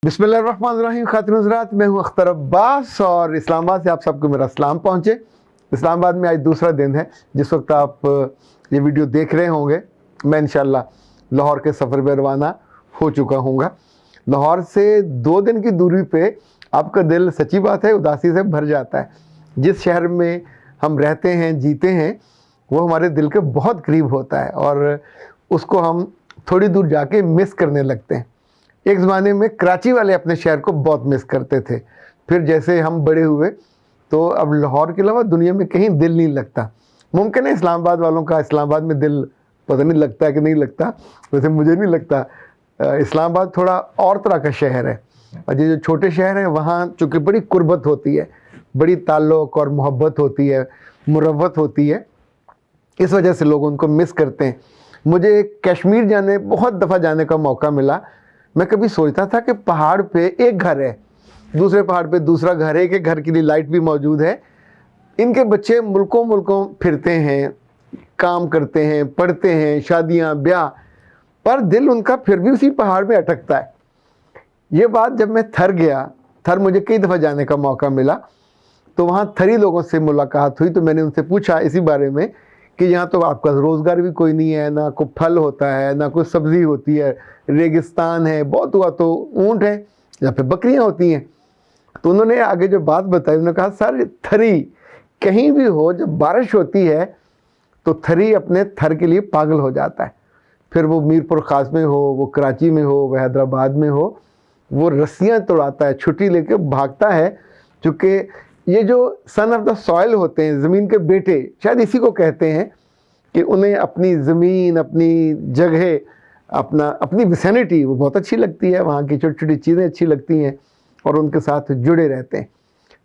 बिस्मिल्लाहिर्रहमानिर्रहीम। खातिन हज़रात, मैं हूँ अख्तर अब्बास और इस्लामाबाद से आप सबको मेरा सलाम पहुँचे। इस्लामाबाद में आज दूसरा दिन है। जिस वक्त आप ये वीडियो देख रहे होंगे, मैं इंशाअल्लाह लाहौर के सफ़र पर रवाना हो चुका हूँगा। लाहौर से 2 दिन की दूरी पे आपका दिल सच्ची बात है उदासी से भर जाता है। जिस शहर में हम रहते हैं, जीते हैं, वो हमारे दिल के बहुत करीब होता है और उसको हम थोड़ी दूर जाके मिस करने लगते हैं। एक ज़माने में कराची वाले अपने शहर को बहुत मिस करते थे, फिर जैसे हम बड़े हुए तो अब लाहौर के अलावा दुनिया में कहीं दिल नहीं लगता। मुमकिन है इस्लामाबाद वालों का इस्लामाबाद में दिल पता नहीं लगता कि नहीं लगता, वैसे मुझे नहीं लगता। इस्लामाबाद थोड़ा और तरह का शहर है और ये जो छोटे शहर हैं वहाँ चूँकि बड़ी कुर्बत होती है, बड़ी ताल्लुक़ और मोहब्बत होती है, मुरव्वत होती है, इस वजह से लोग उनको मिस करते हैं। मुझे कश्मीर जाने बहुत दफ़ा जाने का मौका मिला। मैं कभी सोचता था कि पहाड़ पे एक घर है, दूसरे पहाड़ पे दूसरा घर है, एक घर के लिए लाइट भी मौजूद है। इनके बच्चे मुल्कों मुल्कों फिरते हैं, काम करते हैं, पढ़ते हैं, शादियां ब्याह, पर दिल उनका फिर भी उसी पहाड़ में अटकता है। ये बात जब मैं थर गया, थर मुझे कई दफ़ा जाने का मौका मिला, तो वहाँ थरी लोगों से मुलाकात हुई। तो मैंने उनसे पूछा इसी बारे में कि यहाँ तो आपका रोज़गार भी कोई नहीं है, ना कोई फल होता है, ना कोई सब्ज़ी होती है, रेगिस्तान है, बहुत हुआ तो ऊँट है या फिर बकरियाँ होती हैं। तो उन्होंने आगे जो बात बताई, उन्होंने कहा सर थरी कहीं भी हो, जब बारिश होती है तो थरी अपने थर के लिए पागल हो जाता है। फिर वो मीरपुर ख़ास में हो, वो कराची में हो, वह हैदराबाद में हो, वो रस्सियाँ तोड़ाता है, छुट्टी लेके भागता है। चूँकि ये जो सन ऑफ द सॉइल होते हैं, ज़मीन के बेटे, शायद इसी को कहते हैं कि उन्हें अपनी ज़मीन, अपनी जगह, अपनी विसिनिटी वो बहुत अच्छी लगती है, वहाँ की छोटी छोटी चीज़ें अच्छी लगती हैं और उनके साथ जुड़े रहते हैं।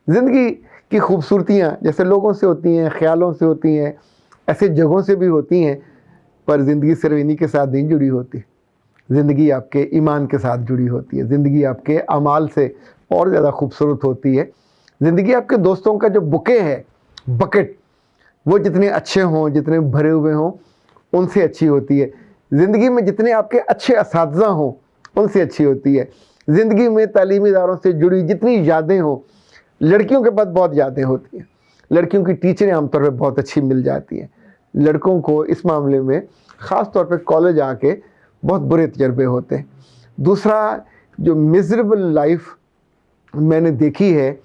ज़िंदगी की खूबसूरतियाँ जैसे लोगों से होती हैं, ख़्यालों से होती हैं, ऐसे जगहों से भी होती हैं, पर ज़िंदगी सिर्फ इन्हीं के साथ नहीं जुड़ी होती। ज़िंदगी आपके ईमान के साथ जुड़ी होती है, ज़िंदगी आपके अमाल से और ज़्यादा खूबसूरत होती है। ज़िंदगी आपके दोस्तों का जो बुके है, बकेट, वो जितने अच्छे हों, जितने भरे हुए हों, उनसे अच्छी होती है। ज़िंदगी में जितने आपके अच्छे असातिज़ा हों, उनसे अच्छी होती है। ज़िंदगी में तालीमी इदारों से जुड़ी जितनी यादें हों, लड़कियों के पास बहुत यादें होती हैं, लड़कियों की टीचरें आमतौर पर बहुत अच्छी मिल जाती हैं। लड़कों को इस मामले में ख़ास तौर पे कॉलेज आके बहुत बुरे तजर्बे होते हैं। दूसरा जो मिज़रेबल लाइफ मैंने देखी है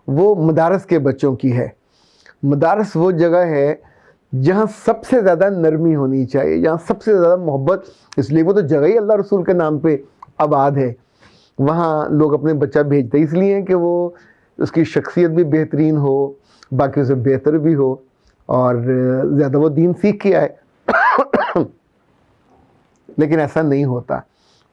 वो मदारस के बच्चों की है। मदारस वो जगह है जहाँ सबसे ज़्यादा नरमी होनी चाहिए, जहाँ सबसे ज़्यादा मोहब्बत, इसलिए वो तो जगह ही अल्लाह रसूल के नाम पे आबाद है। वहाँ लोग अपने बच्चा भेजते इसलिए हैं कि वो उसकी शख्सियत भी बेहतरीन हो, बाकी उसे बेहतर भी हो और ज़्यादा वो दीन सीख के आए। लेकिन ऐसा नहीं होता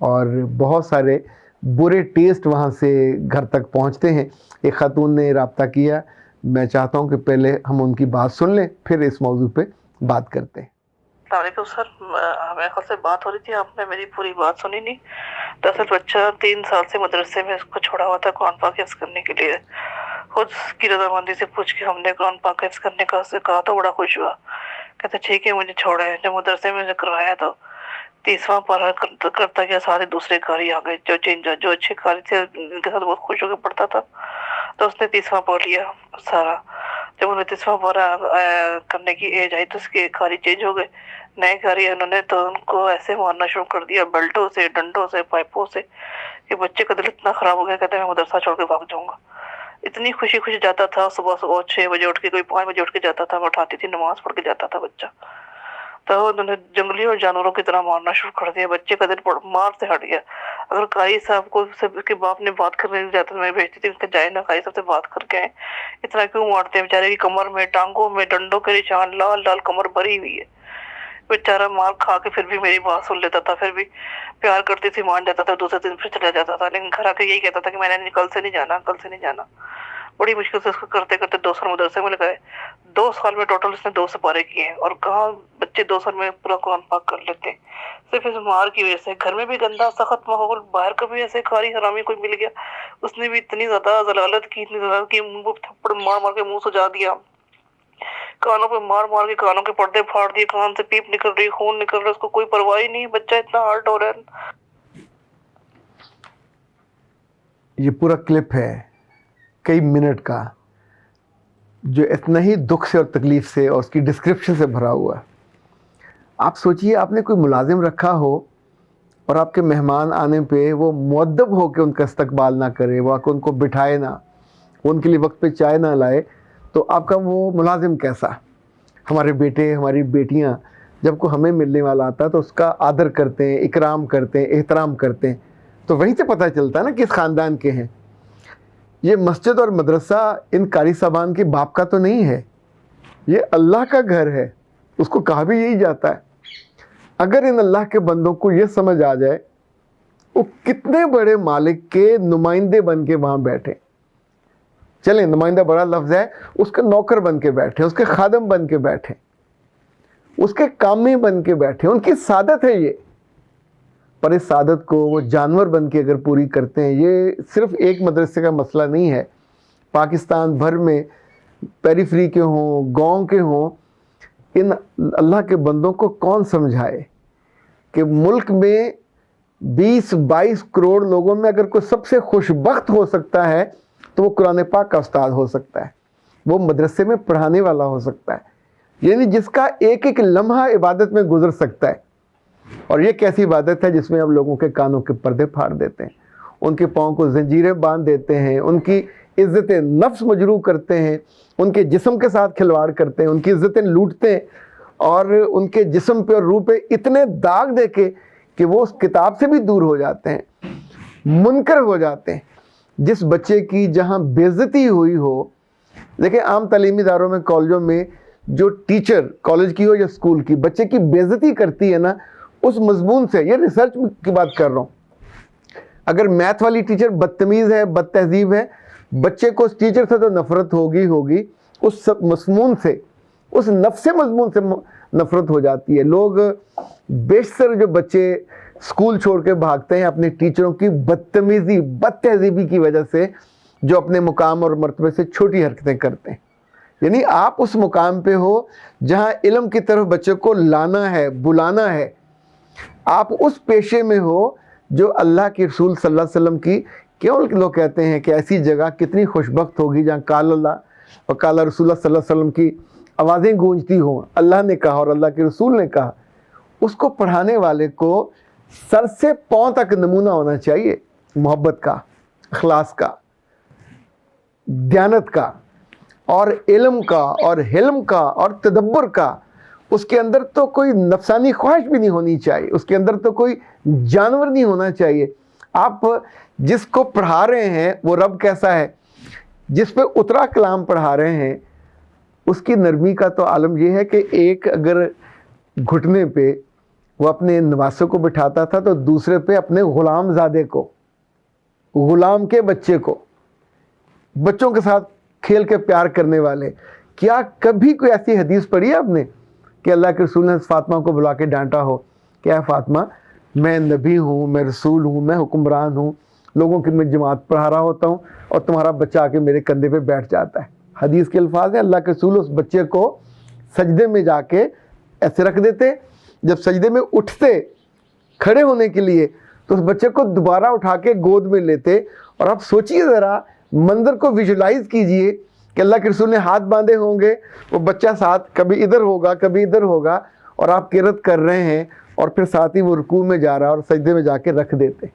और बहुत सारे बुरे टेस्ट वहाँ से घर तक पहुँचते हैं। एक खातून ने रब्ता किया, मैं चाहता हूँ कि पहले हम उनकी बात सुन लें, फिर इस मौजू पे बात करते हैं। अस्सलामुअलैकुम सर, मेरे ख्याल से बात हो रही थी, आपने मेरी पूरी बात सुनी नहीं। दरअसल बच्चा 3 साल से मदरसे में उसको छोड़ा हुआ था कुरान पाक हिफ्ज़ करने के लिए। खुद की रजामंदी से पूछ के हमने कुरान पाक हिफ्ज़ करने का उससे कहा तो बड़ा खुश हुआ। कहते ठीक है मुझे छोड़ा है। जब मदरसे में मुझे करवाया तो 30वां पारा करता गया, सारे दूसरे कारी आ गए जो अच्छे कारी थे, उनके साथ बहुत खुश होकर पढ़ता था। तो उसने 30वां पढ़ लिया सारा। जब उन्हें 30वां पारा करने की एज आई तो उसके कारी चेंज हो गए, नए कारी उन्होंने तो उनको ऐसे मारना शुरू कर दिया, बेल्टों से, डंडों से, पाइपों से, कि बच्चे का दिल इतना ख़राब हो गया, कहते मैं मदरसा छोड़ के भाग जाऊँगा। इतनी खुशी खुशी जाता था, सुबह सुबह 6 बजे उठ के, कोई 5 बजे उठ के जाता था, मैं उठाती थी, नमाज़ पढ़ के जाता था बच्चा। तो उन्होंने जंगली और जानवरों की तरह मारना शुरू कर दिया। बच्चे का दिल मार से हट गया। अगर कारी साहब को सबके बाप ने बात करने जाता, मैं भेजती थी उनके, जाए ना कारी साहब से बात करके आए, इतना क्यों मारते हैं? बेचारे की कमर में, टांगों में डंडों के निशान, लाल लाल कमर भरी हुई है। बेचारा मार खा के फिर भी मेरी बात सुन लेता था, फिर भी प्यार करती थी, मान जाता था, दूसरे दिन फिर चला जाता था। लेकिन घर आके यही कहता था कि मैंने कल से नहीं जाना, कल से नहीं जाना। बड़ी मुश्किल से उसको करते करते 2 साल मदरसे में लगाए। 2 साल में टोटल उसने 2 सिपारे किए हैं। और कहाँ बच्चे 2 साल में पूरा कुरान पाक कर लेते हैं, सिर्फ इस मार की वजह से। घर में भी गंदा सख्त माहौल, बाहर का भी ऐसे कारी हरामी कोई मिल गया, उसने भी इतनी ज्यादा जलालत की, इतनी ज्यादा की, मुंह पे थप्पड़ मार मार के मुंह सुजा दिया, कानों पे मार मार के कानों के पर्दे फाड़ दिए, कान से पीप निकल रही, खून निकल रहा है, उसको कोई परवाह ही नहीं। बच्चा इतना हर्ट हो रहा है। ये पूरा क्लिप है कई मिनट का, जो इतना ही दुख से और तकलीफ से और उसकी डिस्क्रिप्शन से भरा हुआ है। आप सोचिए, आपने कोई मुलाजिम रखा हो और आपके मेहमान आने पे वो मुअद्दब हो के उनका इस्तकबाल ना करे, वो आके उनको बिठाए ना, उनके लिए वक्त पे चाय ना लाए, तो आपका वो मुलाजिम कैसा। हमारे बेटे हमारी बेटियां जब को हमें मिलने वाला आता है तो उसका आदर करते हैं, इकराम करते हैं, एहतराम करते हैं, तो वहीं से पता चलता है ना किस ख़ानदान के हैं। ये मस्जिद और मदरसा इन कारी सामान के बाप का तो नहीं है, ये अल्लाह का घर है, उसको कहा भी यही जाता है। अगर इन अल्लाह के बंदों को ये समझ आ जाए, वो कितने बड़े मालिक के नुमाइंदे बन के वहाँ बैठे। चलें, नुमाइंदा बड़ा लफ्ज़ है, उसके नौकर बन के बैठे, उसके खादम बन के बैठे, उसके कामी बन के बैठे, उनकी सादत है ये। पर इस सादत को वो जानवर बन के अगर पूरी करते हैं, ये सिर्फ एक मदरसे का मसला नहीं है। पाकिस्तान भर में पेरीफ्री के हों, गांव के हों, इन अल्लाह के बंदों को कौन समझाए कि मुल्क में 20-22 करोड़ लोगों में अगर कोई सबसे खुशबख्त हो सकता है तो वो कुरान पाक का उस्ताद हो सकता है, वो मदरसे में पढ़ाने वाला हो सकता है, यानी जिसका एक एक लम्हा इबादत में गुजर सकता है। और ये कैसी इबादत है जिसमें आप लोगों के कानों के पर्दे फाड़ देते हैं, उनके पाँव को जंजीरें बांध देते हैं, उनकी इज़्ज़त नफ्स मजरू करते हैं, उनके जिस्म के साथ खिलवाड़ करते हैं, उनकी इज़्ज़तें लूटते हैं और उनके जिस्म पे और रूह पे इतने दाग दे के कि वो उस किताब से भी दूर हो जाते हैं, मुनकर हो जाते हैं। जिस बच्चे की जहाँ बेइज्जती हुई हो, देखिए आम तालीमी इदारों में, कॉलेजों में जो टीचर कॉलेज की हो या स्कूल की बच्चे की बेइज्जती करती है ना, उस मजमून से, ये रिसर्च की बात कर रहा हूँ, अगर मैथ वाली टीचर बदतमीज़ है, बदतहजीब है, बच्चे को उस टीचर से तो नफ़रत होगी, उस मजमून से, उस नफ्स मजमून से नफ़रत हो जाती है। लोग बेशतर जो बच्चे स्कूल छोड़ के भागते हैं अपने टीचरों की बदतमीज़ी, बदतहजीबी की वजह से, जो अपने मुकाम और मर्तबे से छोटी हरकतें करते हैं। यानी आप उस मुकाम पे हो जहाँ इल्म की तरफ बच्चे को लाना है, बुलाना है, आप उस पेशे में हो जो अल्लाह के रसूल सल्लल्लाहु अलैहि वसल्लम की, क्यों लोग कहते हैं कि ऐसी जगह कितनी खुशबख्त होगी जहाँ काल अल्लाह और काल रसूल सल्लल्लाहु अलैहि वसल्लम की आवाज़ें गूंजती हों, अल्लाह ने कहा और अल्लाह के रसूल ने कहा। उसको पढ़ाने वाले को सर से पाँव तक नमूना होना चाहिए मोहब्बत का, अखलास का, दयानत का और इल्म का और हिल्म का और तदब्बर का। उसके अंदर तो कोई नफसानी ख्वाहिश भी नहीं होनी चाहिए, उसके अंदर तो कोई जानवर नहीं होना चाहिए। आप जिसको पढ़ा रहे हैं वो रब कैसा है, जिस पे उतरा कलाम पढ़ा रहे हैं, उसकी नरमी का तो आलम यह है कि एक अगर घुटने पे वो अपने नवासों को बिठाता था तो दूसरे पे अपने ग़ुलाम ज़ादे को, ग़ुलाम के बच्चे को, बच्चों के साथ खेल के प्यार करने वाले। क्या कभी कोई ऐसी हदीस पढ़ी है आपने कि अल्लाह के रसूल ने फातिमा को बुला के डांटा हो, क्या फातिमा, मैं नबी हूँ, मैं रसूल हूँ, मैं हुक्मरान हूँ, लोगों की मैं जमात पढ़ा रहा होता हूँ और तुम्हारा बच्चा आके मेरे कंधे पे बैठ जाता है। हदीस के अल्फाज हैं, अल्लाह के रसूल उस बच्चे को सजदे में जाके ऐसे रख देते, जब सजदे में उठते खड़े होने के लिए तो उस बच्चे को दोबारा उठा के गोद में लेते। और आप सोचिए ज़रा, मंजर को विजुलाइज कीजिए कि अल्लाह के रसूल ने हाथ बांधे होंगे, वो बच्चा साथ कभी इधर होगा कभी इधर होगा और आप किरत कर रहे हैं और फिर साथ ही वो रुकू में जा रहा है और सजदे में जाके रख देते।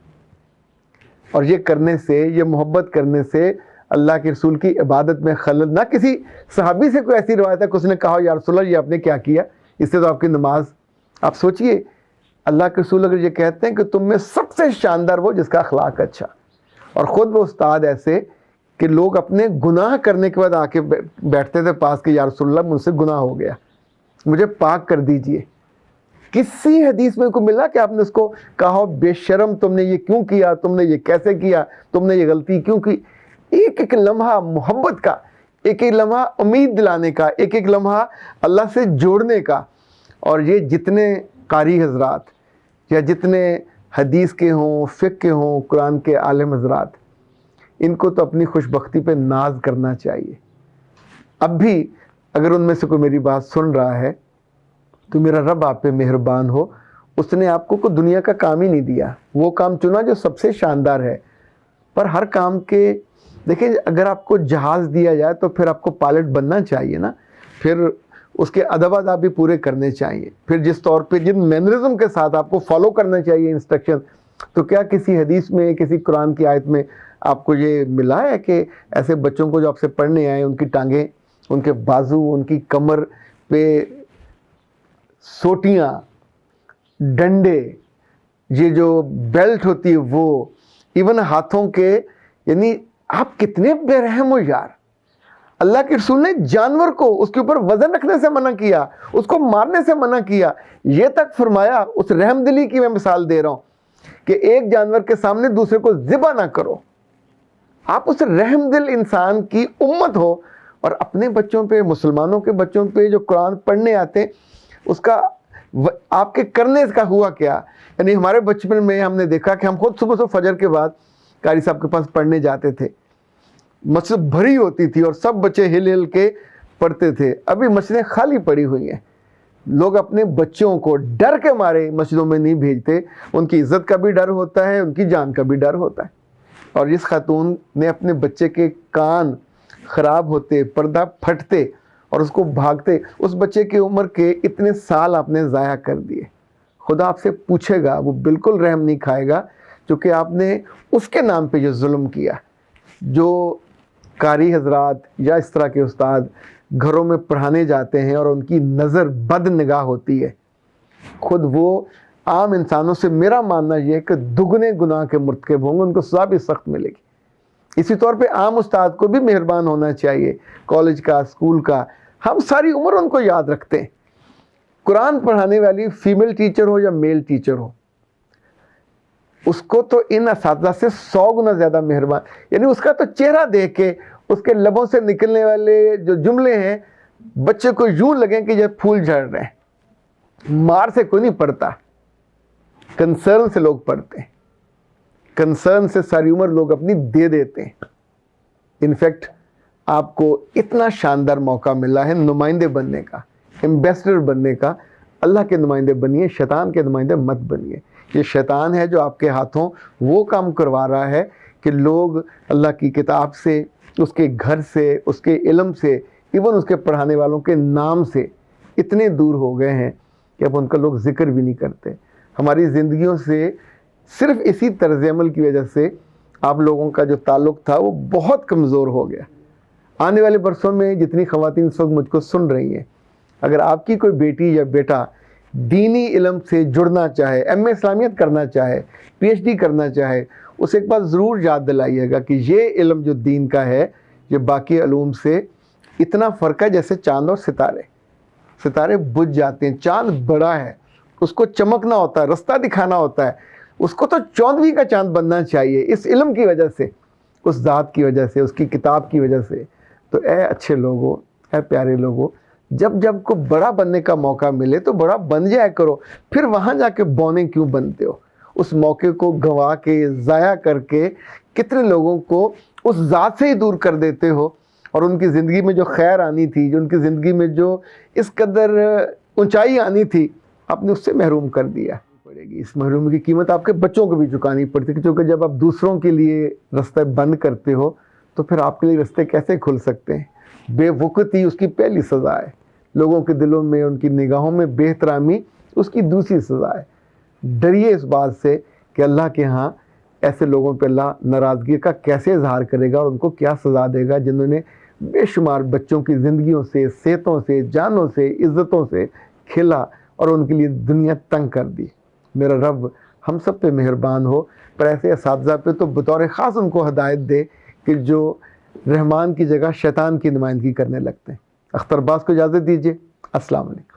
और ये करने से, ये मोहब्बत करने से अल्लाह के रसूल की इबादत में खलल ना। किसी सहाबी से कोई ऐसी रवायत है कि उसने कहा या रसूल अल्लाह ये आपने क्या किया, इससे तो आपकी नमाज। आप सोचिए, अल्लाह के रसूल अगर ये कहते हैं कि तुम में सबसे शानदार वो जिसका अखलाक अच्छा, और ख़ुद वो उस्ताद ऐसे कि लोग अपने गुनाह करने के बाद आके बैठते थे पास के, या रसूल अल्लाह मुझसे गुनाह हो गया, मुझे पाक कर दीजिए। किसी हदीस में को मिला कि आपने उसको कहा बेशरम तुमने ये क्यों किया, तुमने ये कैसे किया, तुमने ये गलती क्यों की। एक एक लम्हा मोहब्बत का, एक एक लम्हा उम्मीद दिलाने का, एक एक लम्हा अल्लाह से जोड़ने का। और ये जितने कारी हजरात या जितने हदीस के हों, फ़िक़्ह के हों, कुरान के आलिम हजरात, इनको तो अपनी खुशबख्ती पे नाज करना चाहिए। अब भी अगर उनमें से कोई मेरी बात सुन रहा है तो मेरा रब आप पे मेहरबान हो, उसने आपको कोई दुनिया का काम ही नहीं दिया, वो काम चुना जो सबसे शानदार है। پر ہر کام کے دیکھیں اگر آپ کو جہاز دیا جائے تو پھر آپ کو پائلٹ بننا چاہیے نا, پھر اس کے ادب آداب بھی پورے کرنے چاہیے, پھر جس طور پہ جن مینرزم کے ساتھ آپ کو فالو کرنا چاہیے انسٹرکشن. تو کیا کسی حدیث میں کسی قرآن کی آیت میں آپ کو یہ ملا ہے کہ ایسے بچوں کو جو آپ سے پڑھنے آئے ان کی ٹانگیں, ان کے بازو, ان کی کمر پہ سوٹیاں, ڈنڈے, یہ جو بیلٹ ہوتی ہے وہ, ایون ہاتھوں کے, یعنی آپ کتنے بے رحم ہو یار. اللہ کے رسول نے جانور کو اس کے اوپر وزن رکھنے سے منع کیا, اس کو مارنے سے منع کیا, یہ تک فرمایا, اس رحم دلی کی میں مثال دے رہا ہوں کہ ایک جانور کے سامنے دوسرے کو ذبح نہ کرو. آپ اس رحم دل انسان کی امت ہو اور اپنے بچوں پہ, مسلمانوں کے بچوں پہ جو قرآن پڑھنے آتے ہیں, اس کا آپ کے کرنے کا ہوا کیا. یعنی ہمارے بچپن میں ہم نے دیکھا کہ ہم خود صبح فجر کے بعد قاری صاحب کے پاس پڑھنے جاتے تھے, مسجد بھری ہوتی تھی اور سب بچے ہل ہل کے پڑھتے تھے. ابھی مسجدیں خالی پڑی ہوئی ہیں, لوگ اپنے بچوں کو ڈر کے مارے مسجدوں میں نہیں بھیجتے. ان کی عزت کا بھی ڈر ہوتا ہے, ان کی جان کا بھی ڈر ہوتا ہے. اور اس خاتون نے اپنے بچے کے کان خراب ہوتے, پردہ پھٹتے اور اس کو بھاگتے, اس بچے کی عمر کے اتنے سال آپ نے ضائع کر دیے. خدا آپ سے پوچھے گا, وہ بالکل رحم نہیں کھائے گا, کیونکہ آپ نے اس کے نام پہ جو ظلم کیا. جو قاری حضرات یا اس طرح کے استاد گھروں میں پڑھانے جاتے ہیں اور ان کی نظر بد نگاہ ہوتی ہے, خود وہ عام انسانوں سے میرا ماننا یہ ہے کہ دگنے گناہ کے مرتکب ہوں گے, ان کو سزا بھی سخت ملے گی. اسی طور پہ عام استاد کو بھی مہربان ہونا چاہیے, کالج کا, اسکول کا. ہم ساری عمر ان کو یاد رکھتے ہیں. قرآن پڑھانے والی فیمیل ٹیچر ہو یا میل ٹیچر ہو, اس کو تو ان اساتذہ سے 100 گنا زیادہ مہربان, یعنی اس کا تو چہرہ دیکھ کے, اس کے لبوں سے نکلنے والے جو جملے ہیں, بچے کو یوں لگیں کہ یہ پھول جھڑ رہے ہیں. مار سے کوئی نہیں پڑھتا, کنسرن سے لوگ پڑھتے ہیں. کنسرن سے ساری عمر لوگ اپنی دے دیتے ہیں. انفیکٹ آپ کو اتنا شاندار موقع ملا ہے نمائندے بننے کا, ایمبیسڈر بننے کا. اللہ کے نمائندے بنیے, شیطان کے نمائندے مت بنیے. یہ شیطان ہے جو آپ کے ہاتھوں وہ کام کروا رہا ہے کہ لوگ اللہ کی کتاب سے, اس کے گھر سے, اس کے علم سے, ایون اس کے پڑھانے والوں کے نام سے اتنے دور ہو گئے ہیں کہ اب ان کا لوگ ذکر بھی نہیں کرتے. ہماری زندگیوں سے صرف اسی طرز عمل کی وجہ سے آپ لوگوں کا جو تعلق تھا وہ بہت کمزور ہو گیا. آنے والے برسوں میں جتنی خواتین اس وقت مجھ کو سن رہی ہیں, اگر آپ کی کوئی بیٹی یا بیٹا دینی علم سے جڑنا چاہے, ایم اے اسلامیت کرنا چاہے, پی ایچ ڈی کرنا چاہے, اسے ایک بات ضرور یاد دلائیے گا کہ یہ علم جو دین کا ہے, یہ باقی علوم سے اتنا فرق ہے جیسے چاند اور ستارے. ستارے بجھ جاتے ہیں, چاند بڑا ہے, اس کو چمکنا ہوتا ہے, رستہ دکھانا ہوتا ہے, اس کو تو 14ویں کا چاند بننا چاہیے اس علم کی وجہ سے, اس ذات کی وجہ سے, اس کی کتاب کی وجہ سے. تو اے اچھے لوگوں, اے پیارے لوگوں, جب کو بڑا بننے کا موقع ملے تو بڑا بن جایا کرو. پھر وہاں جا کے بونے کیوں بنتے ہو؟ اس موقع کو گنوا کے, ضائع کر کے کتنے لوگوں کو اس ذات سے ہی دور کر دیتے ہو, اور ان کی زندگی میں جو خیر آنی تھی, جو ان کی زندگی میں جو اس قدر اونچائی آنی تھی, آپ نے اس سے محروم کر دیا. پڑے گی اس محرومی کی قیمت آپ کے بچوں کو بھی چکانی پڑتی ہے, کیونکہ جب آپ دوسروں کے لیے رستے بند کرتے ہو تو پھر آپ کے لیے رستے کیسے کھل سکتے ہیں؟ بے وقتی اس کی پہلی سزا ہے. لوگوں کے دلوں میں, ان کی نگاہوں میں بے احترامی اس کی دوسری سزا ہے. ڈریے اس بات سے کہ اللہ کے ہاں ایسے لوگوں پہ اللہ ناراضگی کا کیسے اظہار کرے گا اور ان کو کیا سزا دے گا جنہوں نے بے شمار بچوں کی زندگیوں سے, صحتوں سے, جانوں سے, عزتوں سے کھیلا اور ان کے لیے دنیا تنگ کر دی. میرا رب ہم سب پہ مہربان ہو, پر ایسے اساتذہ پہ تو بطور خاص ان کو ہدایت دے کہ جو رحمان کی جگہ شیطان کی نمائندگی کرنے لگتے ہیں. اختر عباس کو اجازت دیجیے. السلام علیکم.